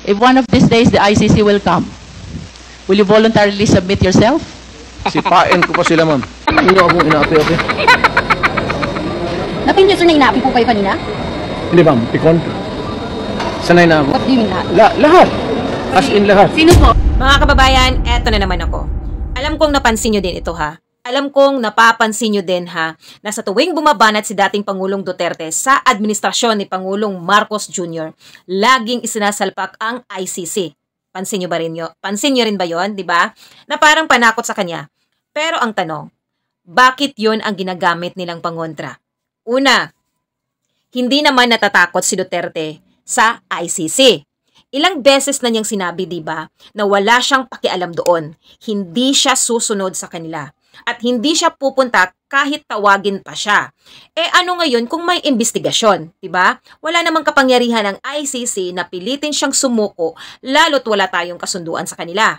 If one of these days the ICC will come, will you voluntarily submit yourself? Sipain ko pa sila, ma'am. Hindi ako inaapi, okay? Natin sir na inaapi po kayo kanina? Hindi, ma'am. Pikon. Sanay na ako. What do you mean lahat? Lahat. As in lahat. Sino po? Mga kababayan, eto na naman ako. Alam kong napansin nyo din ito ha. Alam kong napapansin nyo din ha, na sa tuwing bumabanat si dating Pangulong Duterte sa administrasyon ni Pangulong Marcos Jr., laging isinasalpak ang ICC. Pansin nyo rin ba yon, di ba? Na parang panakot sa kanya. Pero ang tanong, bakit yon ang ginagamit nilang pangontra? Una, hindi naman natatakot si Duterte sa ICC. Ilang beses na niyang sinabi, di ba, na wala siyang pakialam doon. Hindi siya susunod sa kanila. At hindi siya pupunta kahit tawagin pa siya. Eh ano ngayon kung may investigasyon, di ba? Wala namang kapangyarihan ng ICC na pilitin siyang sumuko, lalo't wala tayong kasunduan sa kanila.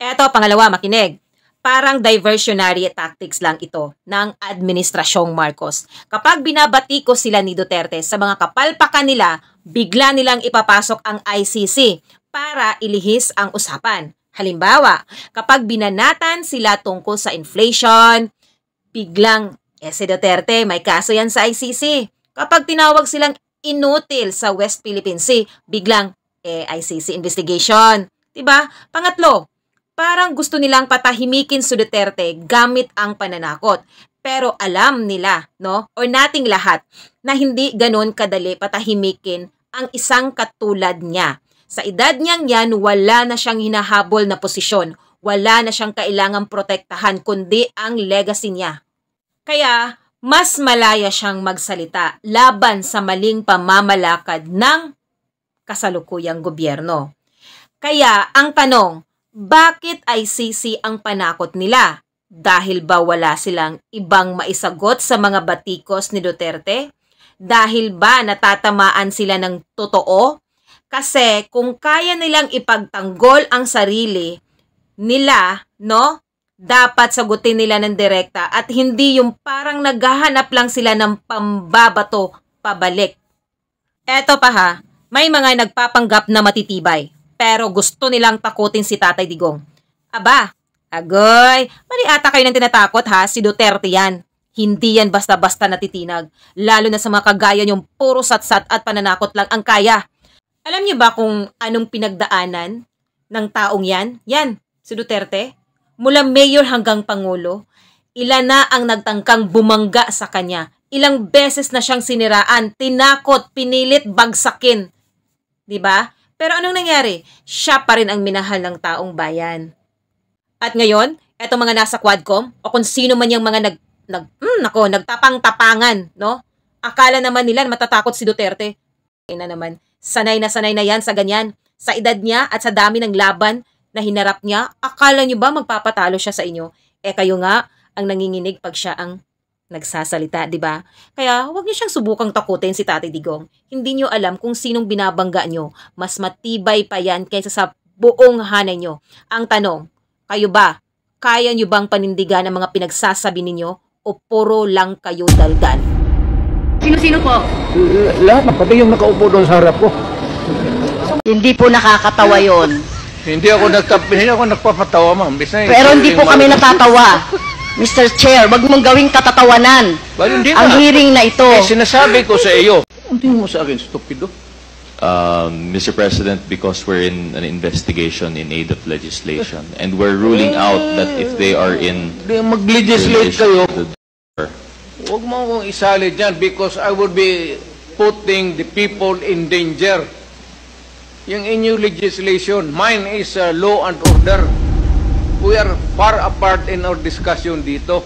Eto, pangalawa, makinig. Parang diversionary tactics lang ito ng Administrasyong Marcos. Kapag binabati ko sila ni Duterte sa mga kapalpakan nila, bigla nilang ipapasok ang ICC para ilihis ang usapan. Halimbawa, kapag binanatan sila tungkol sa inflation, biglang, si Duterte, may kaso yan sa ICC. Kapag tinawag silang inutil sa West Philippine Sea, biglang, ICC investigation. Diba? Pangatlo, parang gusto nilang patahimikin si Duterte gamit ang pananakot. Pero alam nila, no, o nating lahat, na hindi ganon kadali patahimikin ang isang katulad niya. Sa edad niyang yan, wala na siyang hinahabol na posisyon. Wala na siyang kailangang protektahan, kundi ang legacy niya. Kaya, mas malaya siyang magsalita laban sa maling pamamalakad ng kasalukuyang gobyerno. Kaya, ang tanong, bakit ICC ang panakot nila? Dahil ba wala silang ibang maisagot sa mga batikos ni Duterte? Dahil ba natatamaan sila ng totoo? Kasi kung kaya nilang ipagtanggol ang sarili nila, no? Dapat sagutin nila ng direkta at hindi yung parang naghahanap lang sila ng pambabato pabalik. Eto pa ha, may mga nagpapanggap na matitibay, pero gusto nilang takutin si Tatay Digong. Aba, agoy, mali ata kayo ng tinatakot ha, si Duterte yan. Hindi yan basta-basta natitinag, lalo na sa mga kagaya niyong puro satsat at pananakot lang ang kaya. Alam niyo ba kung anong pinagdaanan ng taong yan? Yan, si Duterte. Mula mayor hanggang pangulo, ilan na ang nagtangkang bumangga sa kanya. Ilang beses na siyang siniraan, tinakot, pinilit, bagsakin. Diba? Pero anong nangyari? Siya pa rin ang minahal ng taong bayan. At ngayon, etong mga nasa Quadcom, o kung sino man yung mga nagtapang-tapangan, no? Akala naman nila matatakot si Duterte. Ina naman, sanay na yan sa ganyan. Sa edad niya at sa dami ng laban na hinarap niya, akala niyo ba magpapatalo siya sa inyo? Kayo nga ang nanginginig pag siya ang nagsasalita, di ba? Kaya huwag niyo siyang subukang takutin si Tatay Digong. Hindi niyo alam kung sinong binabangga niyo. Mas matibay pa yan kaysa sa buong hanay niyo. Ang tanong, kayo ba? Kaya niyo bang panindigan ang mga pinagsasabi ninyo o puro lang kayo daldal? Sino-sino po? Lahat, pati yung nakaupo doon sa harap ko. Hindi po nakakatawa yon. Hindi ako nagpapatawa, ma'am. Pero hindi po kami natatawa. Mr. Chair, wag mong gawing katatawanan ang hearing na ito. Sinasabi ko sa iyo. Ang tingin mo sa akin, stupido? Mr. President, because we're in an investigation in aid of legislation and we're ruling out that if they are in... Mag-legislate kayo. Huwag mo akong isali dyan because I would be putting the people in danger. Yung inyong legislation, mine is law and order. We are far apart in our discussion dito.